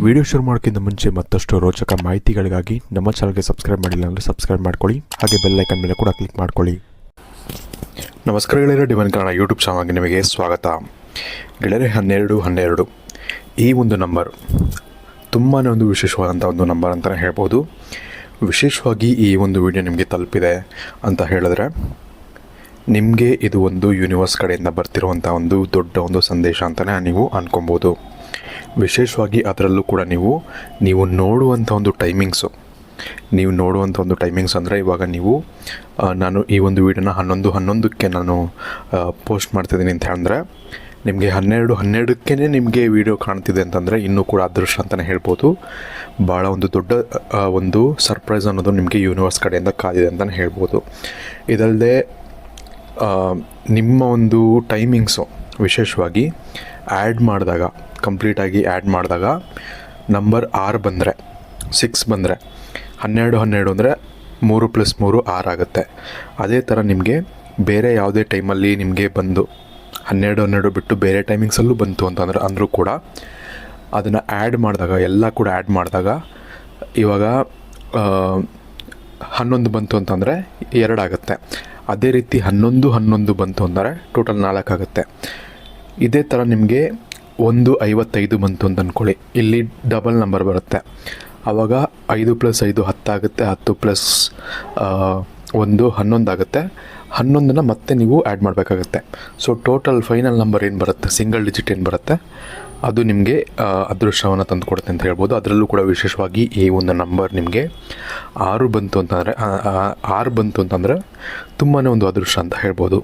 Video ಶುರು ಮಾಡೋಕ್ಕಿಂತ ಮುಂಚೆ ಮತ್ತಷ್ಟು ರೋಚಕ ಮಾಹಿತಿಗಳಿಗಾಗಿ ನಮ್ಮ ಚಾನಲ್ಗೆ ಸಬ್ಸ್ಕ್ರೈಬ್ ಮಾಡಿಲ್ಲ ಅಂದರೆ ಸಬ್ಸ್ಕ್ರೈಬ್ ಮಾಡ್ಕೊಳ್ಳಿ. ಹಾಗೆ ಬೆಲ್ ಐಕನ್ ಮೇಲೆ ಕೂಡ ಕ್ಲಿಕ್ ಮಾಡ್ಕೊಳ್ಳಿ. ನಮಸ್ಕಾರ ಗೆಳೆಯರೆ, ಡಿವೈನ್ ಕನ್ನಡ ಯೂಟ್ಯೂಬ್ ಚಾನಲ್ಗೆ ನಿಮಗೆ ಸ್ವಾಗತ. ಗೆಳೆಯರೆ, 12 ಈ ಒಂದು ನಂಬರ್ ತುಂಬಾ ಒಂದು ವಿಶೇಷವಾದಂಥ ಒಂದು ನಂಬರ್ ಅಂತಲೇ ಹೇಳ್ಬೋದು. ವಿಶೇಷವಾಗಿ ಈ ಒಂದು ವಿಡಿಯೋ ನಿಮಗೆ ತಲುಪಿದೆ ಅಂತ ಹೇಳಿದ್ರೆ ನಿಮಗೆ ಇದು ಒಂದು ಯೂನಿವರ್ಸ್ ಕಡೆಯಿಂದ ಬರ್ತಿರುವಂಥ ಒಂದು ದೊಡ್ಡ ಒಂದು ಸಂದೇಶ ಅಂತಲೇ ನೀವು ಅಂದ್ಕೊಬೋದು. ವಿಶೇಷವಾಗಿ ಅದರಲ್ಲೂ ಕೂಡ ನೀವು ನೋಡುವಂಥ ಒಂದು ಟೈಮಿಂಗ್ಸು, ಅಂದರೆ ಇವಾಗ ನಾನು ಈ ಒಂದು ವಿಡಿಯೋನ 11:11ಕ್ಕೆ ನಾನು ಪೋಸ್ಟ್ ಮಾಡ್ತಿದ್ದೀನಿ ಅಂತ ಹೇಳಿದ್ರೆ ನಿಮಗೆ 12:12ಕ್ಕೆ ನಿಮಗೆ ವಿಡಿಯೋ ಕಾಣ್ತಿದೆ ಅಂತಂದರೆ ಇನ್ನೂ ಕೂಡ ಅದೃಷ್ಟ ಅಂತಲೇ ಹೇಳ್ಬೋದು. ಭಾಳ ಒಂದು ದೊಡ್ಡ ಒಂದು ಸರ್ಪ್ರೈಸ್ ಅನ್ನೋದು ನಿಮಗೆ ಯೂನಿವರ್ಸ್ ಕಡೆಯಿಂದ ಕಾದಿದೆ ಅಂತಲೇ ಹೇಳ್ಬೋದು. ಇದಲ್ಲದೆ ನಿಮ್ಮ ಒಂದು ಟೈಮಿಂಗ್ಸು ವಿಶೇಷವಾಗಿ ಕಂಪ್ಲೀಟಾಗಿ ಆ್ಯಡ್ ಮಾಡಿದಾಗ ನಂಬರ್ 6 ಬಂದರೆ 6 ಬಂದರೆ 12 ಅಂದರೆ 3+3 6 ಆಗುತ್ತೆ. ಅದೇ ಥರ ನಿಮಗೆ ಬೇರೆ ಯಾವುದೇ ಟೈಮಲ್ಲಿ ನಿಮಗೆ ಬಂದು 12 ಬಿಟ್ಟು ಬೇರೆ ಟೈಮಿಂಗ್ಸಲ್ಲೂ ಬಂತು ಅಂದರೂ ಕೂಡ ಅದನ್ನು ಆ್ಯಡ್ ಮಾಡಿದಾಗ ಎಲ್ಲ ಕೂಡ ಆ್ಯಡ್ ಮಾಡಿದಾಗ ಇವಾಗ 11 ಬಂತು ಅಂತಂದರೆ 2 ಆಗುತ್ತೆ. ಅದೇ ರೀತಿ 11 ಬಂತು ಅಂದರೆ ಟೋಟಲ್ 4 ಆಗುತ್ತೆ. ಇದೇ ಥರ ನಿಮಗೆ 1:55 ಬಂತು ಅಂತ ಅಂದ್ಕೊಳ್ಳಿ, ಇಲ್ಲಿ ಡಬಲ್ ನಂಬರ್ ಬರುತ್ತೆ. ಆವಾಗ 5+5 10 ಆಗುತ್ತೆ, 10+1 11 ಆಗುತ್ತೆ. 11ನ ಮತ್ತೆ ನೀವು ಆ್ಯಡ್ ಮಾಡಬೇಕಾಗತ್ತೆ. ಸೊ ಟೋಟಲ್ ಫೈನಲ್ ನಂಬರ್ ಏನು ಬರುತ್ತೆ, ಸಿಂಗಲ್ ಡಿಜಿಟ್ ಏನು ಬರುತ್ತೆ, ಅದು ನಿಮಗೆ ಅದೃಷ್ಟವನ್ನು ತಂದು ಕೊಡುತ್ತೆ ಅಂತ ಹೇಳ್ಬೋದು. ಅದರಲ್ಲೂ ಕೂಡ ವಿಶೇಷವಾಗಿ ಈ ಒಂದು ನಂಬರ್ ನಿಮಗೆ 6 ಬಂತು ಅಂತಂದರೆ ತುಂಬಾ ಒಂದು ಅದೃಷ್ಟ ಅಂತ ಹೇಳ್ಬೋದು.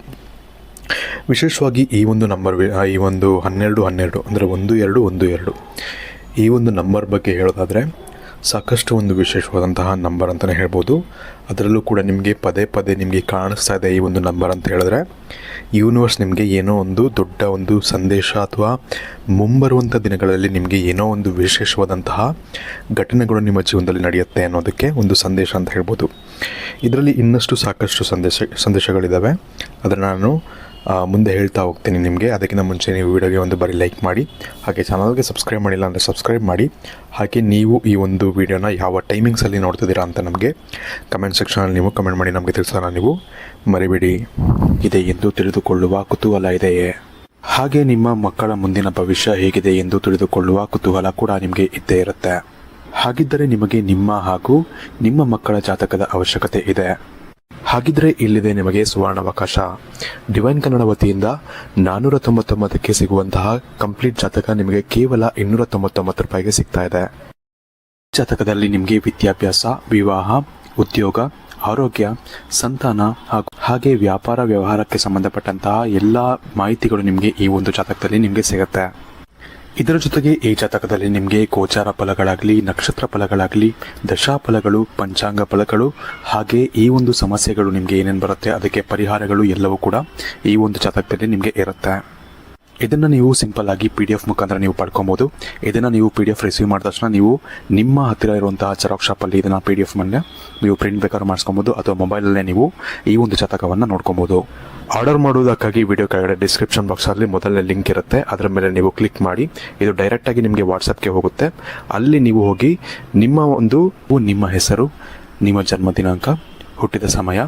ವಿಶೇಷವಾಗಿ ಈ ಒಂದು ನಂಬರ್, ಈ ಒಂದು 12 ಅಂದರೆ 12 ಈ ಒಂದು ನಂಬರ್ ಬಗ್ಗೆ ಹೇಳೋದಾದರೆ ಸಾಕಷ್ಟು ಒಂದು ವಿಶೇಷವಾದಂತಹ ನಂಬರ್ ಅಂತಲೇ ಹೇಳ್ಬೋದು. ಅದರಲ್ಲೂ ಕೂಡ ನಿಮಗೆ ಪದೇ ನಿಮಗೆ ಕಾಣಿಸ್ತಾ ಇದೆ ಈ ಒಂದು ನಂಬರ್ ಅಂತ ಹೇಳಿದ್ರೆ ಯೂನಿವರ್ಸ್ ನಿಮಗೆ ಏನೋ ಒಂದು ದೊಡ್ಡ ಒಂದು ಸಂದೇಶ ಅಥವಾ ಮುಂಬರುವಂಥ ದಿನಗಳಲ್ಲಿ ನಿಮಗೆ ಏನೋ ಒಂದು ವಿಶೇಷವಾದಂತಹ ಘಟನೆಗಳು ನಿಮ್ಮ ಜೀವನದಲ್ಲಿ ನಡೆಯುತ್ತೆ ಅನ್ನೋದಕ್ಕೆ ಒಂದು ಸಂದೇಶ ಅಂತ ಹೇಳ್ಬೋದು. ಇದರಲ್ಲಿ ಇನ್ನಷ್ಟು ಸಾಕಷ್ಟು ಸಂದೇಶಗಳಿದ್ದಾವೆ. ಅದನ್ನು ನಾನು ಮುಂದೆ ಹೇಳ್ತಾ ಹೋಗ್ತೀನಿ ನಿಮಗೆ. ಅದಕ್ಕಿಂತ ಮುಂಚೆ ನೀವು ವಿಡಿಯೋಗೆ ಒಂದು ಬಾರಿ ಲೈಕ್ ಮಾಡಿ, ಹಾಗೆ ಚಾನಲ್ಗೆ ಸಬ್ಸ್ಕ್ರೈಬ್ ಮಾಡಿಲ್ಲ ಅಂದರೆ ಸಬ್ಸ್ಕ್ರೈಬ್ ಮಾಡಿ. ಹಾಗೆ ನೀವು ಈ ಒಂದು ವಿಡಿಯೋನ ಯಾವ ಟೈಮಿಂಗ್ಸಲ್ಲಿ ನೋಡ್ತಿದ್ದೀರಾ ಅಂತ ನಮಗೆ ಕಮೆಂಟ್ ಸೆಕ್ಷನಲ್ಲಿ ನೀವು ಕಮೆಂಟ್ ಮಾಡಿ ನಮಗೆ ತಿಳಿಸೋಣ ನೀವು ಮರಿಬೇಡಿ. ಇದೆ ಎಂದು ತಿಳಿದುಕೊಳ್ಳುವ ಕುತೂಹಲ ಇದೆಯೇ? ಹಾಗೆ ನಿಮ್ಮ ಮಕ್ಕಳ ಮುಂದಿನ ಭವಿಷ್ಯ ಹೇಗಿದೆ ಎಂದು ತಿಳಿದುಕೊಳ್ಳುವ ಕುತೂಹಲ ಕೂಡ ನಿಮಗೆ ಇದ್ದೇ ಇರುತ್ತೆ. ಹಾಗಿದ್ದರೆ ನಿಮಗೆ ನಿಮ್ಮ ಹಾಗೂ ನಿಮ್ಮ ಮಕ್ಕಳ ಜಾತಕದ ಅವಶ್ಯಕತೆ ಇದೆ. ಹಾಗಿದ್ರೆ ಇಲ್ಲಿದೆ ನಿಮಗೆ ಸುವರ್ಣಾವಕಾಶ. ಡಿವೈನ್ ಕನ್ನಡ ವತಿಯಿಂದ 499ಕ್ಕೆ ಸಿಗುವಂತಹ ಕಂಪ್ಲೀಟ್ ಜಾತಕ ನಿಮಗೆ ಕೇವಲ 299 ರೂಪಾಯಿಗೆ ಸಿಗ್ತಾ ಇದೆ. ಜಾತಕದಲ್ಲಿ ನಿಮಗೆ ವಿದ್ಯಾಭ್ಯಾಸ, ವಿವಾಹ, ಉದ್ಯೋಗ, ಆರೋಗ್ಯ, ಸಂತಾನ ಹಾಗೆ ವ್ಯಾಪಾರ ವ್ಯವಹಾರಕ್ಕೆ ಸಂಬಂಧಪಟ್ಟಂತಹ ಎಲ್ಲ ಮಾಹಿತಿಗಳು ನಿಮಗೆ ಈ ಒಂದು ಜಾತಕದಲ್ಲಿ ನಿಮಗೆ ಸಿಗುತ್ತೆ. ಇದರ ಜೊತೆಗೆ ಈ ಜಾತಕದಲ್ಲಿ ನಿಮಗೆ ಗೋಚಾರ ಫಲಗಳಾಗಲಿ, ನಕ್ಷತ್ರ ಫಲಗಳಾಗಲಿ, ದಶಾಫಲಗಳು, ಪಂಚಾಂಗ ಫಲಗಳು, ಹಾಗೆ ಈ ಒಂದು ಸಮಸ್ಯೆಗಳು ನಿಮಗೆ ಏನೇನು ಬರುತ್ತೆ ಅದಕ್ಕೆ ಪರಿಹಾರಗಳು ಎಲ್ಲವೂ ಕೂಡ ಈ ಒಂದು ಜಾತಕದಲ್ಲಿ ನಿಮಗೆ ಇರುತ್ತೆ. ಇದನ್ನು ನೀವು ಸಿಂಪಲ್ ಆಗಿ PDF ಮುಖಾಂತರ ನೀವು ಪಡ್ಕೊಬೋದು. ಇದನ್ನು ನೀವು PDF ರಿಸೀವ್ ಮಾಡಿದ ತಕ್ಷಣ ನೀವು ನಿಮ್ಮ ಹತ್ತಿರ ಇರುವಂತಹ ಜೆರಾಕ್ಸ್ ಶಾಪಲ್ಲಿ ಇದನ್ನು PDF ಮೇಲೆ ನೀವು ಪ್ರಿಂಟ್ ಬೇಕಾದ್ರೂ ಮಾಡಿಸ್ಕೊಬೋದು, ಅಥವಾ ಮೊಬೈಲಲ್ಲೇ ನೀವು ಈ ಒಂದು ಜಾತಕವನ್ನು ನೋಡ್ಕೊಬೋದು. ಆರ್ಡರ್ ಮಾಡುವುದಕ್ಕಾಗಿ ವಿಡಿಯೋ ಕೆಳಗಡೆ ಡಿಸ್ಕ್ರಿಪ್ಷನ್ ಬಾಕ್ಸಲ್ಲಿ ಮೊದಲನೇ ಲಿಂಕ್ ಇರುತ್ತೆ, ಅದರ ಮೇಲೆ ನೀವು ಕ್ಲಿಕ್ ಮಾಡಿ ಇದು ಡೈರೆಕ್ಟಾಗಿ ನಿಮಗೆ ವಾಟ್ಸಪ್ಗೆ ಹೋಗುತ್ತೆ. ಅಲ್ಲಿ ನೀವು ಹೋಗಿ ನಿಮ್ಮ ಹೆಸರು, ನಿಮ್ಮ ಜನ್ಮ ದಿನಾಂಕ, ಹುಟ್ಟಿದ ಸಮಯ,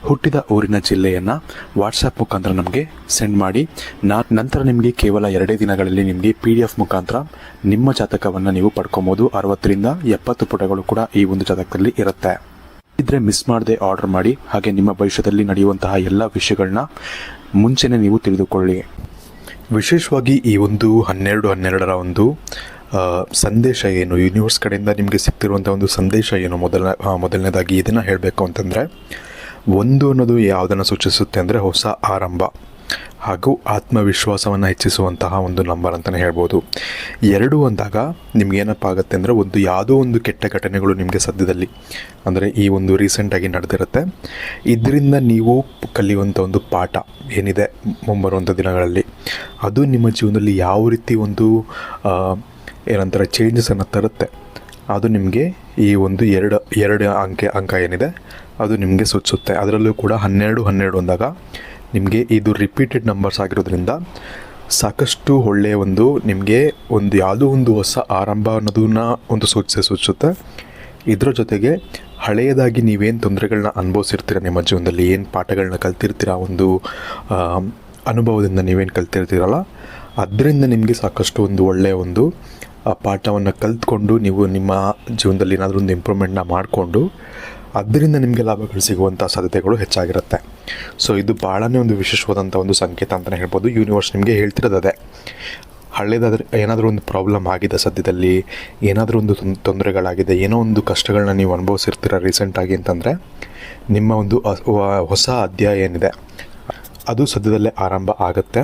ಹುಟ್ಟಿದ ಊರಿನ ಜಿಲ್ಲೆಯನ್ನು ವಾಟ್ಸಪ್ ಮುಖಾಂತರ ನಮಗೆ ಸೆಂಡ್ ಮಾಡಿ. ನಂತರ ನಿಮಗೆ ಕೇವಲ 2 ದಿನಗಳಲ್ಲಿ ನಿಮಗೆ PDF ಮುಖಾಂತರ ನಿಮ್ಮ ಜಾತಕವನ್ನು ನೀವು ಪಡ್ಕೊಬೋದು. 60ರಿಂದ 70 ಪುಟಗಳು ಕೂಡ ಈ ಒಂದು ಜಾತಕದಲ್ಲಿ ಇರುತ್ತೆ. ಇದ್ರೆ ಮಿಸ್ ಮಾಡದೆ ಆರ್ಡರ್ ಮಾಡಿ. ಹಾಗೆ ನಿಮ್ಮ ಭವಿಷ್ಯದಲ್ಲಿ ನಡೆಯುವಂತಹ ಎಲ್ಲ ವಿಷಯಗಳನ್ನ ಮುಂಚೆನೇ ನೀವು ತಿಳಿದುಕೊಳ್ಳಿ. ವಿಶೇಷವಾಗಿ ಈ ಒಂದು 12 ಒಂದು ಸಂದೇಶ ಏನು, ಯೂನಿವರ್ಸ್ ಕಡೆಯಿಂದ ನಿಮಗೆ ಸಿಗ್ತಿರುವಂಥ ಒಂದು ಸಂದೇಶ ಏನು, ಮೊದಲನೇದಾಗಿ ಇದನ್ನು ಹೇಳಬೇಕು ಅಂತಂದರೆ 1 ಅನ್ನೋದು ಯಾವುದನ್ನು ಸೂಚಿಸುತ್ತೆ ಅಂದರೆ ಹೊಸ ಆರಂಭ ಹಾಗೂ ಆತ್ಮವಿಶ್ವಾಸವನ್ನು ಹೆಚ್ಚಿಸುವಂತಹ ಒಂದು ನಂಬರ್ ಅಂತಲೇ ಹೇಳ್ಬೋದು. 2 ಅಂದಾಗ ನಿಮ್ಗೇನಪ್ಪ ಆಗುತ್ತೆ ಅಂದರೆ ಯಾವುದೋ ಒಂದು ಕೆಟ್ಟ ಘಟನೆಗಳು ನಿಮಗೆ ಸದ್ಯದಲ್ಲಿ ಅಂದರೆ ಈ ಒಂದು ರೀಸೆಂಟಾಗಿ ನಡೆದಿರುತ್ತೆ, ಇದರಿಂದ ನೀವು ಕಲಿಯುವಂಥ ಒಂದು ಪಾಠ ಏನಿದೆ ಮುಂಬರುವಂಥ ದಿನಗಳಲ್ಲಿ ಅದು ನಿಮ್ಮ ಜೀವನದಲ್ಲಿ ಯಾವ ರೀತಿ ಒಂದು ಏನಂತಾರೆ ಚೇಂಜಸನ್ನು ತರುತ್ತೆ, ಅದು ನಿಮಗೆ ಈ ಒಂದು 2 ಅಂಕ ಏನಿದೆ ಅದು ನಿಮಗೆ ಸೂಚಿಸುತ್ತೆ. ಅದರಲ್ಲೂ ಕೂಡ 12 ಅಂದಾಗ ನಿಮಗೆ ಇದು ರಿಪೀಟೆಡ್ ನಂಬರ್ಸ್ ಆಗಿರೋದ್ರಿಂದ ಸಾಕಷ್ಟು ಒಳ್ಳೆಯ ನಿಮಗೆ ಯಾವುದೋ ಒಂದು ಹೊಸ ಆರಂಭ ಅನ್ನೋದನ್ನ ಸೂಚಿಸುತ್ತೆ. ಇದರ ಜೊತೆಗೆ ಹಳೆಯದಾಗಿ ನೀವೇನು ತೊಂದರೆಗಳನ್ನ ಅನುಭವಿಸಿರ್ತೀರ, ನಿಮ್ಮ ಜೀವನದಲ್ಲಿ ಏನು ಪಾಠಗಳನ್ನ ಕಲ್ತಿರ್ತೀರ, ಅನುಭವದಿಂದ ನೀವೇನು ಕಲ್ತಿರ್ತೀರಲ್ಲ, ಅದರಿಂದ ನಿಮಗೆ ಸಾಕಷ್ಟು ಒಳ್ಳೆಯ ಪಾಠವನ್ನು ಕಲ್ತ್ಕೊಂಡು ನೀವು ನಿಮ್ಮ ಜೀವನದಲ್ಲಿ ಏನಾದರೂ ಇಂಪ್ರೂವ್ಮೆಂಟ್ನ ಮಾಡಿಕೊಂಡು ಅದರಿಂದ ನಿಮಗೆ ಲಾಭಗಳು ಸಿಗುವಂಥ ಸಾಧ್ಯತೆಗಳು ಹೆಚ್ಚಾಗಿರುತ್ತೆ. ಸೊ ಇದು ಭಾಳನೇ ವಿಶೇಷವಾದಂಥ ಸಂಕೇತ ಅಂತಲೇ ಹೇಳ್ಬೋದು. ಯೂನಿವರ್ಸ್ ನಿಮಗೆ ಹೇಳ್ತಿರೋದು ಅದೇ. ಹಳೇದಾದರೆ ಏನಾದರೂ ಪ್ರಾಬ್ಲಮ್ ಆಗಿದೆ, ಸದ್ಯದಲ್ಲಿ ಏನಾದರೂ ತೊಂದರೆಗಳಾಗಿದೆ, ಏನೋ ಕಷ್ಟಗಳನ್ನ ನೀವು ಅನುಭವಿಸಿರ್ತೀರ ರೀಸೆಂಟಾಗಿ ಅಂತಂದರೆ, ನಿಮ್ಮ ಹೊಸ ಅಧ್ಯಾಯ ಏನಿದೆ ಅದು ಸದ್ಯದಲ್ಲೇ ಆರಂಭ ಆಗುತ್ತೆ.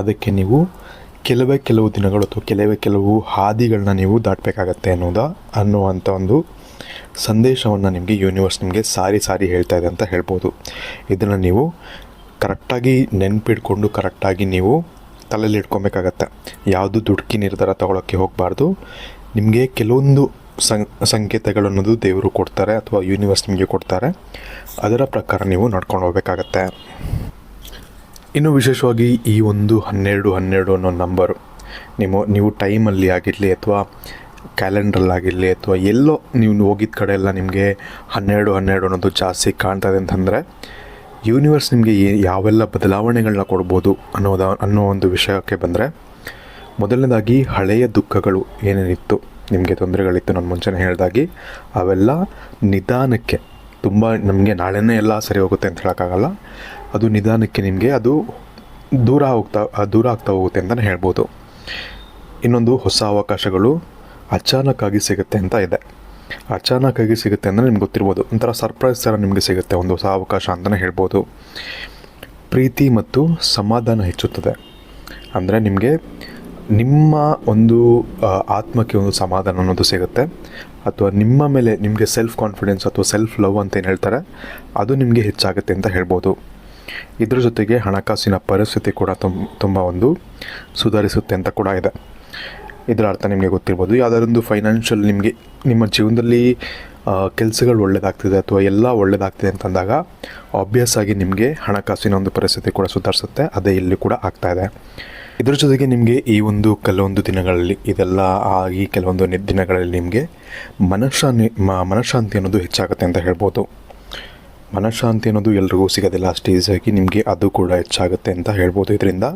ಅದಕ್ಕೆ ನೀವು ಕೆಲವು ದಿನಗಳು ಅಥವಾ ಕೆಲವು ಹಾದಿಗಳನ್ನ ನೀವು ದಾಟಬೇಕಾಗತ್ತೆ ಅನ್ನುವಂಥ ಸಂದೇಶವನ್ನು ನಿಮಗೆ ಯೂನಿವರ್ಸ್ ನಿಮಗೆ ಸಾರಿ ಹೇಳ್ತಾ ಇದೆ ಅಂತ ಹೇಳ್ಬೋದು. ಇದನ್ನು ನೀವು ಕರೆಕ್ಟಾಗಿ ನೆನಪಿಟ್ಕೊಂಡು ಕರೆಕ್ಟಾಗಿ ನೀವು ತಲೆಯಲ್ಲಿ ಇಟ್ಕೊಬೇಕಾಗತ್ತೆ. ಯಾವುದು ದುಡುಕಿ ನಿರ್ಧಾರ ತಗೊಳ್ಳೋಕ್ಕೆ ಹೋಗಬಾರ್ದು. ನಿಮಗೆ ಕೆಲವೊಂದು ಸಂಕೇತಗಳು ಅನ್ನೋದು ದೇವರು ಕೊಡ್ತಾರೆ ಅಥವಾ ಯೂನಿವರ್ಸ್ ನಿಮಗೆ ಕೊಡ್ತಾರೆ, ಅದರ ಪ್ರಕಾರ ನೀವು ನಡ್ಕೊಂಡು ಹೋಗಬೇಕಾಗತ್ತೆ. ಇನ್ನು ವಿಶೇಷವಾಗಿ ಈ 12 ಅನ್ನೋ ನಂಬರು ನೀವು ಟೈಮಲ್ಲಿ ಆಗಿರಲಿ ಅಥವಾ ಕ್ಯಾಲೆಂಡ್ರಲ್ಲಾಗಿರಲಿ ಅಥವಾ ಎಲ್ಲೋ ನೀವು ಹೋಗಿದ್ದ ಕಡೆ ಎಲ್ಲ ನಿಮಗೆ 12 ಅನ್ನೋದು ಜಾಸ್ತಿ ಕಾಣ್ತಾ ಇದೆ ಅಂತಂದರೆ, ಯೂನಿವರ್ಸ್ ನಿಮಗೆ ಯಾವೆಲ್ಲ ಬದಲಾವಣೆಗಳನ್ನ ಕೊಡ್ಬೋದು ಅನ್ನೋ ವಿಷಯಕ್ಕೆ ಬಂದರೆ, ಮೊದಲನೇದಾಗಿ ಹಳೆಯ ದುಃಖಗಳು ಏನೇನಿತ್ತು, ನಿಮಗೆ ತೊಂದರೆಗಳಿತ್ತು, ನಾನು ಮುಂಚೆನೇ ಹೇಳ್ದಾಗಿ ಅವೆಲ್ಲ ನಿಧಾನಕ್ಕೆ, ತುಂಬ ನಮಗೆ ನಾಳೆನೇ ಎಲ್ಲ ಸರಿ ಹೋಗುತ್ತೆ ಅಂತ ಹೇಳೋಕ್ಕಾಗಲ್ಲ, ಅದು ನಿಧಾನಕ್ಕೆ ನಿಮಗೆ ಅದು ದೂರ ಆಗ್ತಾ ಹೋಗುತ್ತೆ ಅಂತಲೇ ಹೇಳ್ಬೋದು. ಇನ್ನೊಂದು ಹೊಸ ಅವಕಾಶಗಳು ಅಚಾನಕ್ಕಾಗಿ ಸಿಗುತ್ತೆ ಅಂತ ಇದೆ. ಅಚಾನಕ್ಕಾಗಿ ಸಿಗುತ್ತೆ ಅಂದರೆ ನಿಮ್ಗೆ ಗೊತ್ತಿರ್ಬೋದು, ಒಂಥರ ಸರ್ಪ್ರೈಸ್ ಥರ ನಿಮಗೆ ಸಿಗುತ್ತೆ ಹೊಸ ಅವಕಾಶ ಅಂತಲೇ ಹೇಳ್ಬೋದು. ಪ್ರೀತಿ ಮತ್ತು ಸಮಾಧಾನ ಹೆಚ್ಚುತ್ತದೆ. ಅಂದರೆ ನಿಮಗೆ ನಿಮ್ಮ ಆತ್ಮಕ್ಕೆ ಸಮಾಧಾನ ಅನ್ನೋದು ಸಿಗುತ್ತೆ, ಅಥವಾ ನಿಮ್ಮ ಮೇಲೆ ನಿಮಗೆ ಸೆಲ್ಫ್ ಕಾನ್ಫಿಡೆನ್ಸ್ ಅಥವಾ ಸೆಲ್ಫ್ ಲವ್ ಅಂತ ಏನು ಹೇಳ್ತಾರೆ ಅದು ನಿಮಗೆ ಹೆಚ್ಚಾಗುತ್ತೆ ಅಂತ ಹೇಳ್ಬೋದು. ಇದ್ರ ಜೊತೆಗೆ ಹಣಕಾಸಿನ ಪರಿಸ್ಥಿತಿ ಕೂಡ ತುಂಬ ಸುಧಾರಿಸುತ್ತೆ ಅಂತ ಕೂಡ ಇದೆ. ಇದರ ಅರ್ಥ ನಿಮಗೆ ಗೊತ್ತಿರ್ಬೋದು, ಯಾವುದಾದ್ರೊಂದು ಫೈನಾನ್ಷಿಯಲ್ ನಿಮಗೆ ನಿಮ್ಮ ಜೀವನದಲ್ಲಿ ಕೆಲಸಗಳು ಒಳ್ಳೆಯದಾಗ್ತಿದೆ ಅಥವಾ ಎಲ್ಲ ಒಳ್ಳೆಯದಾಗ್ತಿದೆ ಅಂತಂದಾಗ ಆಬ್ವಿಯಸ್ ಆಗಿ ನಿಮಗೆ ಹಣಕಾಸಿನ ಪರಿಸ್ಥಿತಿ ಕೂಡ ಸುಧಾರಿಸುತ್ತೆ. ಅದೇ ಇಲ್ಲಿ ಕೂಡ ಆಗ್ತಾಯಿದೆ. ಇದ್ರ ಜೊತೆಗೆ ನಿಮಗೆ ಈ ಕೆಲವೊಂದು ದಿನಗಳಲ್ಲಿ ಇದೆಲ್ಲ ಆಗಿ ಕೆಲವೊಂದು ದಿನಗಳಲ್ಲಿ ನಿಮಗೆ ಮನಃಶಾಂತಿ ಅನ್ನೋದು ಹೆಚ್ಚಾಗುತ್ತೆ ಅಂತ ಹೇಳ್ಬೋದು. ಮನಃಶಾಂತಿ ಅನ್ನೋದು ಎಲ್ರಿಗೂ ಸಿಗೋದಿಲ್ಲ ಅಷ್ಟು ಈಸಿಯಾಗಿ, ನಿಮಗೆ ಅದು ಕೂಡ ಹೆಚ್ಚಾಗುತ್ತೆ ಅಂತ ಹೇಳ್ಬೋದು. ಇದರಿಂದ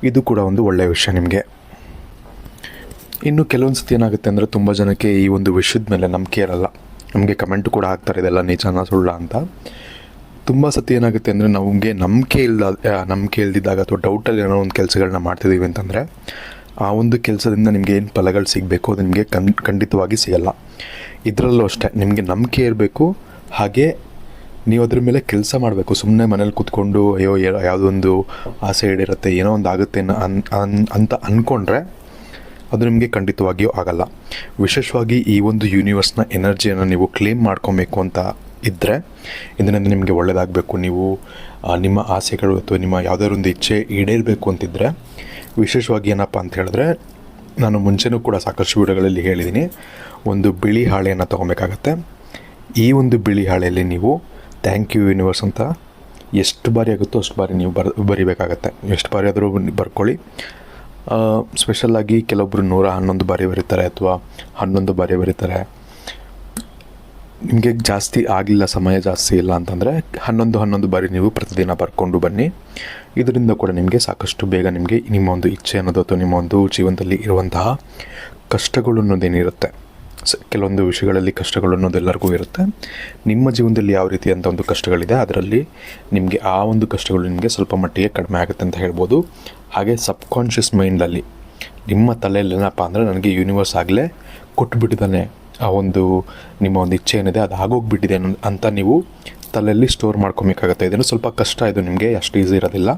ಇದು ಕೂಡ ಒಳ್ಳೆಯ ವಿಷಯ ನಿಮಗೆ. ಇನ್ನು ಕೆಲವೊಂದು ಸತಿ ಏನಾಗುತ್ತೆ ಅಂದರೆ, ತುಂಬ ಜನಕ್ಕೆ ಈ ವಿಷಯದ ಮೇಲೆ ನಂಬಿಕೆ ಇರಲ್ಲ. ನಮಗೆ ಕಮೆಂಟು ಕೂಡ ಹಾಕ್ತಾರೆ ಇದೆಲ್ಲ ನಿಜಾನ ಸುಳ್ಳ ಅಂತ. ತುಂಬ ಸತಿ ಏನಾಗುತ್ತೆ ಅಂದರೆ, ನಮಗೆ ನಂಬಿಕೆ ಇಲ್ದಿದ್ದಾಗ ಅಥವಾ ಡೌಟಲ್ಲಿ ಏನೋ ಕೆಲಸಗಳನ್ನ ಮಾಡ್ತಿದ್ದೀವಿ ಅಂತಂದರೆ, ಆ ಕೆಲಸದಿಂದ ನಿಮಗೆ ಏನು ಫಲಗಳು ಸಿಗಬೇಕು ಅದು ನಿಮಗೆ ಖಂಡಿತವಾಗಿ ಸಿಗಲ್ಲ. ಇದರಲ್ಲೂ ಅಷ್ಟೇ, ನಿಮಗೆ ನಂಬಿಕೆ ಇರಬೇಕು, ಹಾಗೆ ನೀವು ಅದ್ರ ಮೇಲೆ ಕೆಲಸ ಮಾಡಬೇಕು. ಸುಮ್ಮನೆ ಮನೇಲಿ ಕೂತ್ಕೊಂಡು ಅಯ್ಯೋ ಯಾವುದೊಂದು ಆಸೆ ಈಡೇರುತ್ತೆ, ಏನೋ ಆಗುತ್ತೆ ಅಂತ ಅಂದ್ಕೊಂಡ್ರೆ ಅದು ನಿಮಗೆ ಖಂಡಿತವಾಗಿಯೂ ಆಗಲ್ಲ. ವಿಶೇಷವಾಗಿ ಈ ಯೂನಿವರ್ಸ್ನ ಎನರ್ಜಿಯನ್ನು ನೀವು ಕ್ಲೇಮ್ ಮಾಡ್ಕೊಬೇಕು ಅಂತ ಇದ್ದರೆ, ಇದರಿಂದ ನಿಮಗೆ ಒಳ್ಳೆಯದಾಗಬೇಕು, ನೀವು ನಿಮ್ಮ ಆಸೆಗಳು ಅಥವಾ ನಿಮ್ಮ ಯಾವುದಾದ್ರು ಇಚ್ಛೆ ಈಡೇರಬೇಕು ಅಂತಿದ್ದರೆ, ವಿಶೇಷವಾಗಿ ಏನಪ್ಪ ಅಂತ ಹೇಳಿದ್ರೆ, ನಾನು ಮುಂಚೆನೂ ಕೂಡ ಸಾಕಷ್ಟು ವಿಡಿಯೋಗಳಲ್ಲಿ ಹೇಳಿದ್ದೀನಿ, ಬಿಳಿ ಹಾಳೆಯನ್ನು ತೊಗೊಬೇಕಾಗತ್ತೆ. ಈ ಬಿಳಿ ಹಾಳೆಯಲ್ಲಿ ನೀವು ಥ್ಯಾಂಕ್ ಯು ಯೂನಿವರ್ಸ್ ಅಂತ ಎಷ್ಟು ಬಾರಿ ಆಗುತ್ತೋ ಅಷ್ಟು ಬಾರಿ ನೀವು ಬರಿಬೇಕಾಗತ್ತೆ. ಎಷ್ಟು ಬಾರಿ ಆದರೂ ಬರ್ಕೊಳ್ಳಿ. ಸ್ಪೆಷಲಾಗಿ ಕೆಲವೊಬ್ಬರು 111 ಬಾರಿ ಬರೀತಾರೆ ಅಥವಾ 11 ಬಾರಿ ಬರೀತಾರೆ. ನಿಮಗೆ ಜಾಸ್ತಿ ಆಗಲಿಲ್ಲ, ಸಮಯ ಜಾಸ್ತಿ ಇಲ್ಲ ಅಂತಂದರೆ 11 ಬಾರಿ ನೀವು ಪ್ರತಿದಿನ ಬರ್ಕೊಂಡು ಬನ್ನಿ. ಇದರಿಂದ ಕೂಡ ನಿಮಗೆ ಸಾಕಷ್ಟು ಬೇಗ ನಿಮಗೆ ನಿಮ್ಮ ಇಚ್ಛೆ ಅನ್ನೋದು ಅಥವಾ ನಿಮ್ಮ ಜೀವನದಲ್ಲಿ ಇರುವಂತಹ ಕಷ್ಟಗಳು ಅನ್ನೋದೇನಿರುತ್ತೆ, ಕೆಲವೊಂದು ವಿಷಯಗಳಲ್ಲಿ ಕಷ್ಟಗಳು ಅನ್ನೋದು ಎಲ್ಲರಿಗೂ ಇರುತ್ತೆ. ನಿಮ್ಮ ಜೀವನದಲ್ಲಿ ಯಾವ ರೀತಿಯಂಥ ಕಷ್ಟಗಳಿದೆ ಅದರಲ್ಲಿ ನಿಮಗೆ ಆ ಕಷ್ಟಗಳು ನಿಮಗೆ ಸ್ವಲ್ಪ ಮಟ್ಟಿಗೆ ಕಡಿಮೆ ಆಗುತ್ತೆ ಅಂತ ಹೇಳ್ಬೋದು. ಹಾಗೆ ಸಬ್ಕಾನ್ಷಿಯಸ್ ಮೈಂಡಲ್ಲಿ ನಿಮ್ಮ ತಲೆಯಲ್ಲಿ ಏನಪ್ಪ ಅಂದರೆ, ನನಗೆ ಯೂನಿವರ್ಸ್ ಆಗಲೇ ಕೊಟ್ಟುಬಿಟ್ಟಿದ್ದಾನೆ, ಆ ನಿಮ್ಮ ಇಚ್ಛೆ ಏನಿದೆ ಅದು ಆಗೋಗ್ಬಿಟ್ಟಿದೆ ಅಂತ ನೀವು ತಲೆಯಲ್ಲಿ ಸ್ಟೋರ್ ಮಾಡ್ಕೊಬೇಕಾಗತ್ತೆ. ಇದನ್ನು ಸ್ವಲ್ಪ ಕಷ್ಟ, ಇದು ನಿಮಗೆ ಅಷ್ಟು ಈಸಿ ಇರೋದಿಲ್ಲ.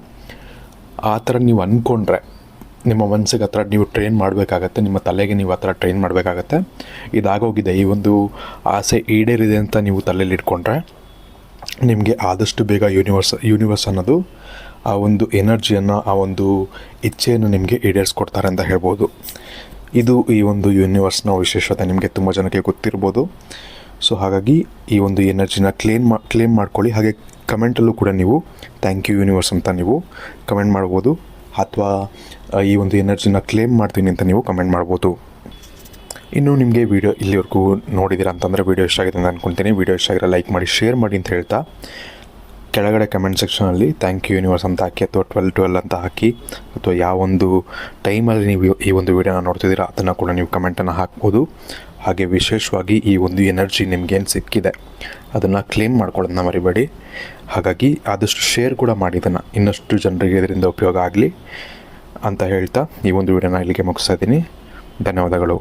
ಆ ಥರ ನೀವು ಅಂದ್ಕೊಂಡ್ರೆ ನಿಮ್ಮ ಮನಸ್ಸಿಗೆ ಹತ್ರ ನೀವು ಟ್ರೈನ್ ಮಾಡಬೇಕಾಗತ್ತೆ, ನಿಮ್ಮ ತಲೆಗೆ ನೀವು ಆ ಥರ ಟ್ರೈನ್ ಮಾಡಬೇಕಾಗತ್ತೆ. ಇದಾಗೋಗಿದೆ, ಈ ಆಸೆ ಈಡೇರಿದೆ ಅಂತ ನೀವು ತಲೆಯಲ್ಲಿ ಇಟ್ಕೊಂಡ್ರೆ ನಿಮಗೆ ಆದಷ್ಟು ಬೇಗ ಯೂನಿವರ್ಸ್ ಅನ್ನೋದು ಆ ಎನರ್ಜಿಯನ್ನು, ಆ ಇಚ್ಛೆಯನ್ನು ನಿಮಗೆ ಈಡೇರಿಸ್ಕೊಡ್ತಾರೆ ಅಂತ ಹೇಳ್ಬೋದು. ಇದು ಈ ಯೂನಿವರ್ಸ್ನ ವಿಶೇಷತೆ ನಿಮಗೆ ತುಂಬ ಜನಕ್ಕೆ ಗೊತ್ತಿರ್ಬೋದು. ಸೊ ಹಾಗಾಗಿ ಈ ಎನರ್ಜಿನ ಕ್ಲೇಮ್ ಮಾಡ್ಕೊಳ್ಳಿ. ಹಾಗೆ ಕಮೆಂಟಲ್ಲೂ ಕೂಡ ನೀವು ಥ್ಯಾಂಕ್ ಯು ಯೂನಿವರ್ಸ್ ಅಂತ ನೀವು ಕಮೆಂಟ್ ಮಾಡ್ಬೋದು. ಅಥವಾ ಈ ಒಂದು ಎನರ್ಜಿನ ಕ್ಲೇಮ್ ಮಾಡ್ತೀನಿ ಅಂತ ನೀವು ಕಮೆಂಟ್ ಮಾಡ್ಬೋದು. ಇನ್ನು ನಿಮಗೆ ವೀಡಿಯೋ ಇಲ್ಲಿವರೆಗೂ ನೋಡಿದ್ದೀರಾ ಅಂತಂದರೆ ವೀಡಿಯೋ ಇಷ್ಟ ಆಗಿದೆ ಅಂತ ಅಂದ್ಕೊಳ್ತೀನಿ. ವೀಡಿಯೋ ಇಷ್ಟ ಆಗಿರೋ ಲೈಕ್ ಮಾಡಿ, ಶೇರ್ ಮಾಡಿ ಅಂತ ಹೇಳ್ತಾ, ಕೆಳಗಡೆ ಕಮೆಂಟ್ ಸೆಕ್ಷನಲ್ಲಿ ಥ್ಯಾಂಕ್ ಯು ಯೂನಿವರ್ಸ್ ಅಂತ ಹಾಕಿ ಅಥವಾ 12 ಅಂತ ಹಾಕಿ, ಅಥವಾ ಯಾವೊಂದು ಟೈಮಲ್ಲಿ ನೀವು ಈ ಒಂದು ವೀಡಿಯೋನ ನೋಡ್ತಿದ್ದೀರಾ ಅದನ್ನು ಕೂಡ ನೀವು ಕಮೆಂಟನ್ನು ಹಾಕ್ಬೋದು. ಹಾಗೆ ವಿಶೇಷವಾಗಿ ಈ ಒಂದು ಎನರ್ಜಿ ನಿಮಗೇನು ಸಿಕ್ಕಿದೆ ಅದನ್ನು ಕ್ಲೇಮ್ ಮಾಡ್ಕೊಳ್ಳೋದನ್ನ ಮರಿಬೇಡಿ. ಹಾಗಾಗಿ ಆದಷ್ಟು ಶೇರ್ ಕೂಡ ಮಾಡಿ, ಇದನ್ನು ಇನ್ನಷ್ಟು ಜನರಿಗೆ ಇದರಿಂದ ಉಪಯೋಗ ಆಗಲಿ ಅಂತ ಹೇಳ್ತಾ ಈ ಒಂದು ವೀಡಿಯೋನ ಇಲ್ಲಿಗೆ ಮುಗಿಸ್ತಾ ಇದ್ದೀನಿ. ಧನ್ಯವಾದಗಳು.